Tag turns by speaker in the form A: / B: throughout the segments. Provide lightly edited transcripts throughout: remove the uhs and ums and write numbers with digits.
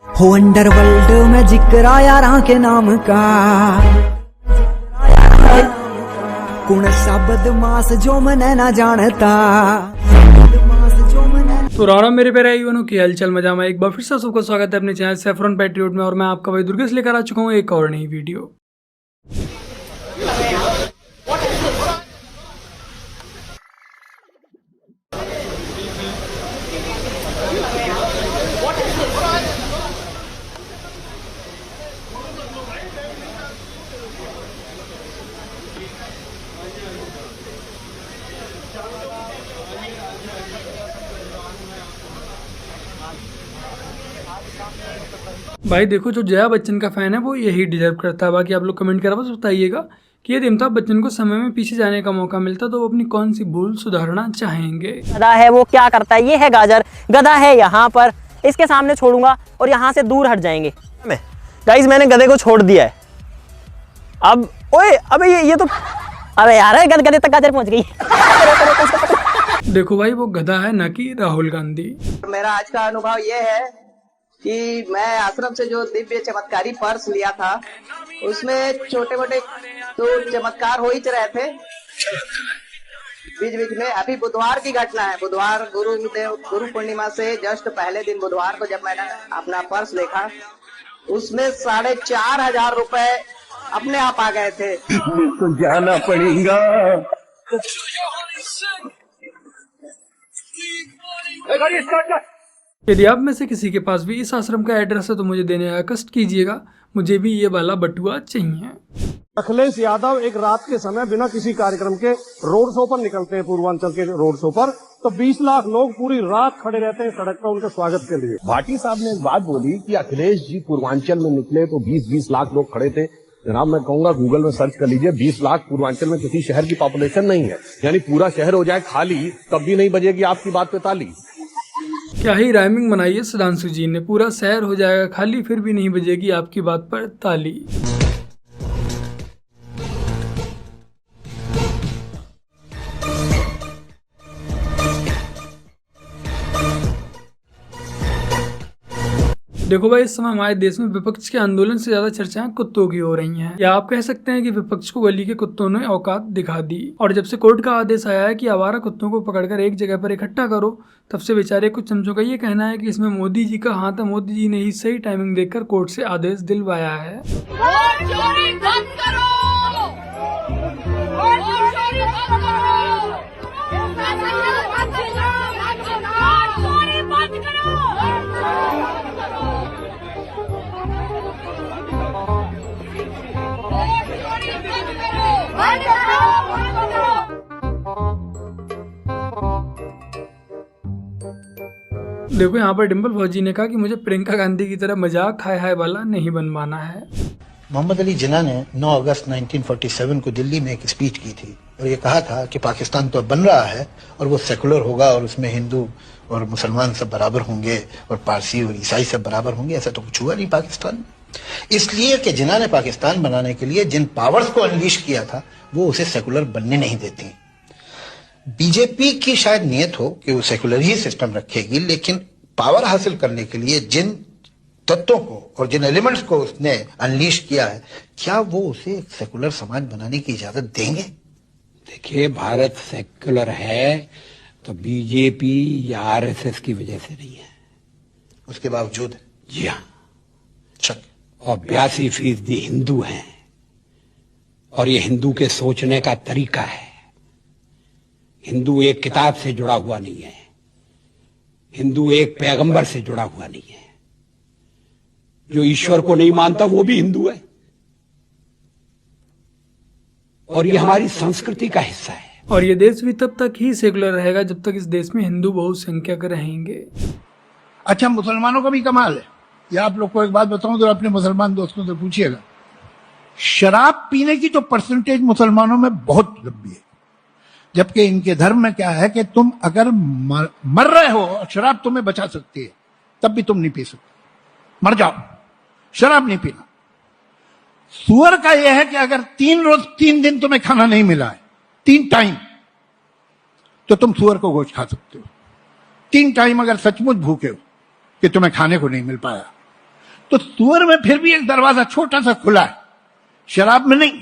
A: हो अंडरवर्ल्ड में जिक्र आया राह के नाम का, कौन सा बदमाश जो मने ना जानता।
B: तो राम मेरे प्यारे भाइयों की हालचाल मजा में एक बार फिर से सबका स्वागत है अपने चैनल सैफरन पैट्रियट में। और मैं आपका भाई दुर्गेश लेकर आ चुका हूँ एक और नई वीडियो। भाई देखो, जो जया बच्चन का फैन है वो यही डिजर्व करता है। बाकी आप लोग कमेंट कर बस बताइएगा कि यदि अमिताभ बच्चन को समय में पीछे जाने का मौका मिलता तो वो अपनी कौन सी भूल सुधारना चाहेंगे।
C: गधा है वो क्या करता है, ये है गाजर, गधा है यहाँ पर, इसके सामने छोड़ूंगा और यहाँ से दूर हट जाएंगे। गाइस मैंने गधे को छोड़ दिया है। अब ओए अबे ये तो अबे यार गधे तक गाजर पहुंच गई।
B: देखो भाई, वो गधा है ना कि राहुल गांधी।
D: मेरा आज का अनुभव ये है कि मैं आश्रम से जो दिव्य चमत्कारी पर्स लिया था उसमें छोटे मोटे तो चमत्कार हो ही रहे थे बीच बीच में। अभी बुधवार की घटना है, बुधवार गुरु पूर्णिमा से जस्ट पहले दिन बुधवार को जब मैंने अपना पर्स देखा उसमें 4,500 रुपए अपने आप आ गए थे।
E: तो जाना पड़ेगा।
B: यदि आप में से किसी के पास भी इस आश्रम का एड्रेस है तो मुझे देने का कष्ट कीजिएगा, मुझे भी ये वाला बटुआ चाहिए।
F: अखिलेश यादव एक रात के समय बिना किसी कार्यक्रम के रोड शो पर निकलते हैं, पूर्वांचल के रोड शो पर, तो 20 लाख लोग पूरी रात खड़े रहते हैं सड़क पर उनके स्वागत के लिए।
E: भाटी साहब ने एक बात बोली कि अखिलेश जी पूर्वांचल में निकले तो 20-20 लाख लोग खड़े थे। जनाब मैं कहूंगा गूगल में सर्च कर लीजिए, 20 लाख पूर्वांचल में किसी शहर की पॉपुलेशन नहीं है। यानी पूरा शहर हो जाए खाली तब भी नहीं बजेगी आपकी बात पे ताली।
B: क्या ही राइमिंग बनाई है सुधांशु जी ने। पूरा शहर हो जाएगा खाली फिर भी नहीं बजेगी आपकी बात पर ताली। देखो भाई, इस समय हमारे देश में विपक्ष के आंदोलन से ज्यादा चर्चाएं कुत्तों की हो रही हैं। या आप कह सकते हैं कि विपक्ष को गली के कुत्तों ने औकात दिखा दी। और जब से कोर्ट का आदेश आया है कि आवारा कुत्तों को पकड़कर एक जगह पर इकट्ठा करो, तब से बेचारे कुछ चमचों का ये कहना है कि इसमें मोदी जी का हाथ है। मोदी जी ने ही सही टाइमिंग देखकर कोर्ट से आदेश दिलवाया है। देखो, यहाँ पर डिम्पल फौजी ने कहा कि मुझे प्रियंका गांधी की तरह मजाक हाय हाय वाला नहीं बनवाना है।
G: मोहम्मद अली जिन्ना ने 9 अगस्त 1947 को दिल्ली में एक स्पीच की थी और ये कहा था कि पाकिस्तान तो बन रहा है और वो सेकुलर होगा और उसमें हिंदू और मुसलमान सब बराबर होंगे और पारसी और ईसाई सब बराबर होंगे। ऐसा तो कुछ हुआ नहीं पाकिस्तान में, इसलिए कि जिन्ना ने पाकिस्तान बनाने के लिए जिन पावर्स को अनलीश किया था वो उसे सेकुलर बनने नहीं देती। बीजेपी की शायद नियत हो कि वो सेकुलर ही सिस्टम रखेगी, लेकिन पावर हासिल करने के लिए जिन तत्वों को और जिन एलिमेंट्स को उसने अनलीश किया है, क्या वो उसे एक सेकुलर समाज बनाने की इजाजत देंगे?
H: देखिए, भारत सेकुलर है तो बीजेपी या आरएसएस की वजह से नहीं है,
G: उसके बावजूद।
H: जी हाँ,
G: शक
H: और 82% हिंदू हैं और ये हिंदू के सोचने का तरीका है। हिंदू एक किताब से जुड़ा हुआ नहीं है, हिंदू एक पैगंबर से जुड़ा हुआ नहीं है। जो ईश्वर को नहीं मानता वो भी हिंदू है और ये हमारी संस्कृति का हिस्सा है।
B: और ये देश भी तब तक ही सेकुलर रहेगा जब तक इस देश में हिंदू बहुसंख्यक रहेंगे।
I: अच्छा, मुसलमानों का भी कमाल है। या आप लोग को एक बात बताऊं तो अपने मुसलमान दोस्तों से पूछिएगा, शराब पीने की तो परसेंटेज मुसलमानों में बहुत लंबी है, जबकि इनके धर्म में क्या है कि तुम अगर मर रहे हो और शराब तुम्हें बचा सकती है तब भी तुम नहीं पी सकते, मर जाओ, शराब नहीं पीना। सुअर का यह है कि अगर 3 दिन तुम्हें खाना नहीं मिला है, 3 टाइम, तो तुम सुअर को गोश्त खा सकते हो। 3 टाइम अगर सचमुच भूखे हो कि तुम्हें खाने को नहीं मिल पाया, तो सुअर में फिर भी एक दरवाजा छोटा सा खुला है, शराब में नहीं।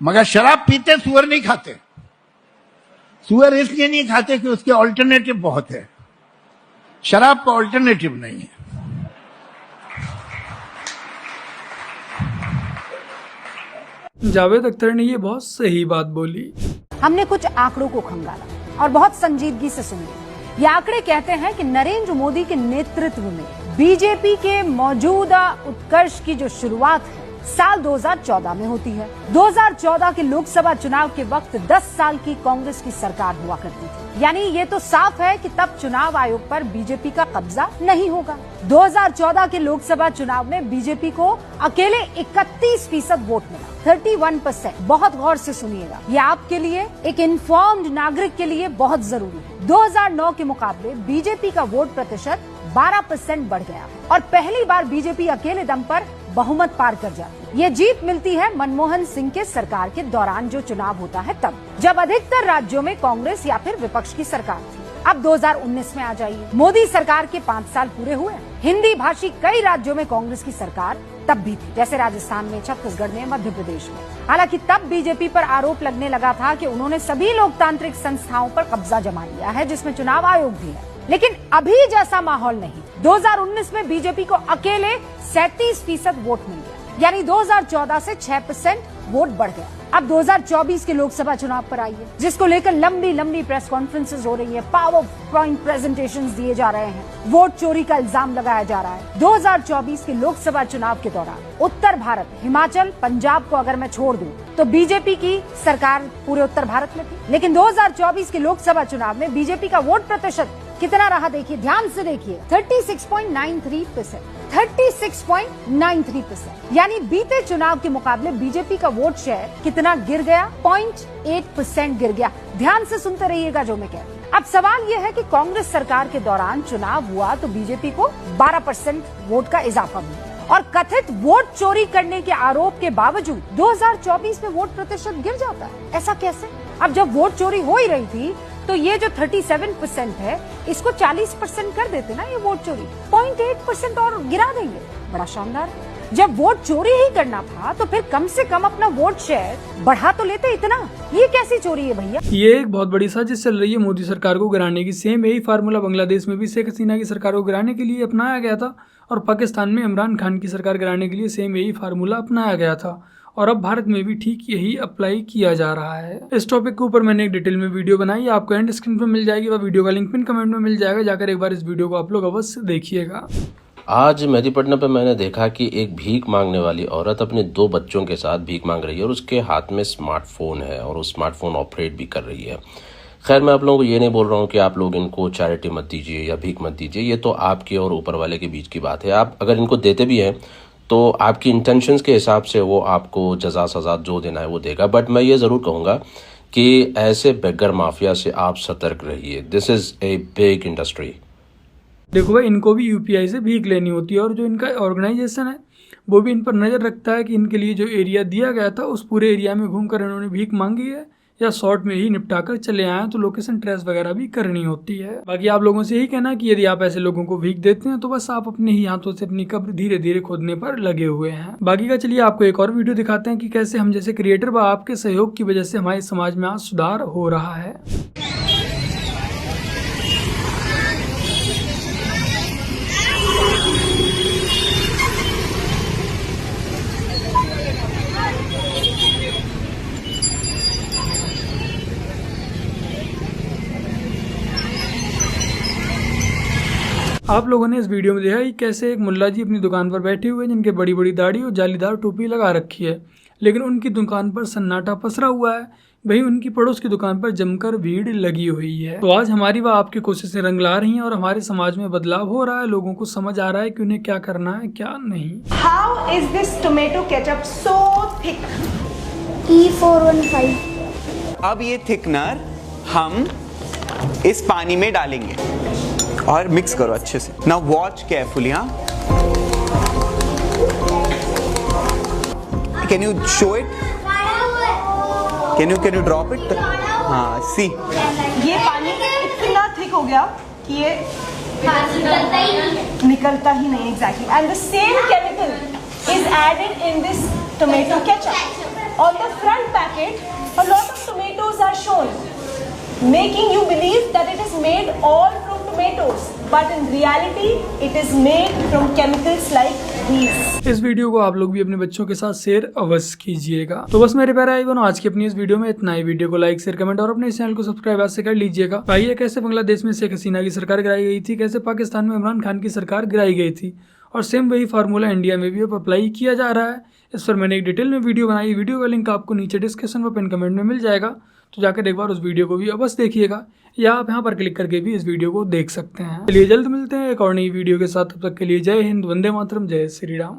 I: मगर शराब पीते सुअर नहीं खाते। सुअर इसलिए नहीं खाते कि उसके ऑल्टरनेटिव बहुत है, शराब का ऑल्टरनेटिव नहीं है।
B: जावेद अख्तर ने ये बहुत सही बात बोली।
J: हमने कुछ आंकड़ों को खंगाला और बहुत संजीदगी से सुनी। ये आंकड़े कहते हैं कि नरेंद्र मोदी के नेतृत्व में बीजेपी के मौजूदा उत्कर्ष की जो शुरुआत है साल 2014 में होती है। 2014 के लोकसभा चुनाव के वक्त 10 साल की कांग्रेस की सरकार हुआ करती थी। यानी ये तो साफ है कि तब चुनाव आयोग पर बीजेपी का कब्जा नहीं होगा। 2014 के लोकसभा चुनाव में बीजेपी को अकेले 31% वोट मिला, 31%। बहुत गौर से सुनिएगा, ये आपके लिए एक इन्फॉर्म्ड नागरिक के लिए बहुत जरूरी है। 2009 के मुकाबले बीजेपी का वोट प्रतिशत 12% बढ़ गया और पहली बार बीजेपी अकेले दम पर बहुमत पार कर जाती है। ये जीत मिलती है मनमोहन सिंह के सरकार के दौरान जो चुनाव होता है तब, जब अधिकतर राज्यों में कांग्रेस या फिर विपक्ष की सरकार थी। अब 2019 में आ जाइए, मोदी सरकार के 5 साल पूरे हुए। हिंदी भाषी कई राज्यों में कांग्रेस की सरकार तब भी थी, जैसे राजस्थान में, छत्तीसगढ़ में, मध्य प्रदेश में। हालांकि तब बीजेपी पर आरोप लगने लगा था कि उन्होंने सभी लोकतांत्रिक संस्थाओं पर कब्जा जमा लिया है, जिसमें चुनाव आयोग भी है। लेकिन अभी जैसा माहौल नहीं। 2019 में बीजेपी को अकेले 37% वोट मिल गया, यानी 2014 से 6% वोट बढ़ गया। अब 2024 के लोकसभा चुनाव पर आइए, जिसको लेकर लंबी लंबी प्रेस कॉन्फ्रेंसेस हो रही है, पावर पॉइंट प्रेजेंटेशंस दिए जा रहे हैं, वोट चोरी का इल्जाम लगाया जा रहा है। 2024 के लोकसभा चुनाव के दौरान उत्तर भारत, हिमाचल, पंजाब को अगर मैं छोड़ दूं तो बीजेपी की सरकार पूरे उत्तर भारत में थी। लेकिन 2024 के लोकसभा चुनाव में बीजेपी का वोट प्रतिशत कितना रहा देखिए, ध्यान से देखिए, 36.93%। 36.93%, यानी बीते चुनाव के मुकाबले बीजेपी का वोट शेयर कितना गिर गया? 0.8% गिर गया। ध्यान से सुनते रहिएगा जो मैं कह रही हूँ। अब सवाल यह है कि कांग्रेस सरकार के दौरान चुनाव हुआ तो बीजेपी को 12% वोट का इजाफा मिला और कथित वोट चोरी करने के आरोप के बावजूद 2024 में वोट प्रतिशत गिर जाता है। ऐसा कैसे? अब जब वोट चोरी हो ही रही थी तो ये जो 37% है इसको 40% कर देते ना, ये वोट चोरी 0.8% और गिरा देंगे। बड़ा शानदार। जब वोट चोरी ही करना था तो फिर कम से कम अपना वोट शेयर बढ़ा तो लेते इतना। ये कैसी चोरी है भैया?
B: ये एक बहुत बड़ी साजिश चल रही है मोदी सरकार को गिराने की। सेम यही फार्मूला बांग्लादेश में भी शेख हसीना की सरकार को गिराने के लिए अपनाया गया था और पाकिस्तान में इमरान खान की सरकार गिराने के लिए सेम यही फार्मूला अपनाया गया था और अब भारत में भी ठीक यही अप्लाई किया जा रहा है। इस टॉपिक के ऊपर मैंने एक डिटेल में वीडियो बनाई है, आपको एंड स्क्रीन पर मिल जाएगी, वह वीडियो का लिंक पिन कमेंट में मिल जाएगा, जाकर एक बार इस वीडियो को आप लोग अवश्य देखिएगा।
K: आज मेहदीपट्टनम पे मैंने देखा कि एक भीख मांगने वाली औरत अपने 2 बच्चों के साथ भीख मांग रही है और उसके हाथ में स्मार्टफोन है और वो स्मार्टफोन ऑपरेट भी कर रही है। खैर, मैं आप लोगों को ये नहीं बोल रहा हूँ कि आप लोग इनको चैरिटी मत दीजिए या भीख मत दीजिए, ये तो आपके और ऊपर वाले के बीच की बात है। आप अगर इनको देते भी हैं तो आपकी इंटेंशंस के हिसाब से वो आपको जजा सजा जो देना है वो देगा। बट मैं ये ज़रूर कहूँगा कि ऐसे बेगर माफिया से आप सतर्क रहिए। This is a big industry.
B: देखो भाई, इनको भी यूपीआई से भीख लेनी होती है और जो इनका ऑर्गेनाइजेशन है वो भी इन पर नज़र रखता है कि इनके लिए जो एरिया दिया गया था उस पूरे एरिया में घूमकर इन्होंने भीख मांगी है या शॉर्ट में ही निपटा कर चले आए, तो लोकेशन ट्रेस वगैरह भी करनी होती है। बाकी आप लोगों से यही कहना है कि यदि आप ऐसे लोगों को भीख देते हैं तो बस आप अपने ही हाथों से अपनी कब्र धीरे धीरे खोदने पर लगे हुए हैं। बाकी का चलिए आपको एक और वीडियो दिखाते हैं कि कैसे हम जैसे क्रिएटर व आपके सहयोग की वजह से हमारे समाज में आज सुधार हो रहा है। आप लोगों ने इस वीडियो में देखा कि कैसे एक मुल्ला जी अपनी दुकान पर बैठे हुए हैं जिनके बड़ी बड़ी दाढ़ी और जालीदार टोपी लगा रखी है, लेकिन उनकी दुकान पर सन्नाटा पसरा हुआ है। वहीं उनकी पड़ोस की दुकान पर जमकर भीड़ लगी हुई है। तो आज हमारी व आपकी कोशिशें रंग ला रही हैं और हमारे समाज में बदलाव हो रहा है। लोगों को समझ आ रहा है कि उन्हें क्या करना है क्या नहीं।
L: How is this tomato ketchup so thick?
M: E415। अब ये थिकनर हम इस पानी में डालेंगे और मिक्स करो अच्छे से। Now watch carefully. हाँ, can you show it? Can you drop it? हाँ, सी।
L: ये पानी इतना थिक हो गया कि ये निकलता ही नहीं exactly and the same chemical is added in this tomato ketchup on the front packet a lot of tomatoes are shown making you believe that it is made all from tomatoes but in reality it is made from chemicals like these।
B: इस video को आप लोग भी अपने बच्चों के साथ share अवश्य कीजिएगा। तो बस मेरे प्यारे भाई बहनों, आज की अपनी इस वीडियो में इतना ही। वीडियो को लाइक शेयर कमेंट और अपने इस चैनल को सब्सक्राइब आज से कर लीजिएगा। भाई कैसे बांग्लादेश में शेख हसीना की सरकार गिराई गई थी, कैसे पाकिस्तान में इमरान खान की सरकार गिराई गई थी, और सेम वही फार्मूला इंडिया में भी अब अप्लाई किया जा रहा है। इस पर मैंने एक डिटेल में वीडियो बनाई। वीडियो का लिंक आपको नीचे डिस्क्रिप्शन व पिन कमेंट में मिल जाएगा, तो जाकर एक बार उस वीडियो को भी अवश्य देखिएगा, या आप यहाँ पर क्लिक करके भी इस वीडियो को देख सकते हैं। चलिए जल्द मिलते हैं एक और नई वीडियो के साथ। तब तक के लिए जय हिंद, वंदे मातरम, जय श्री राम।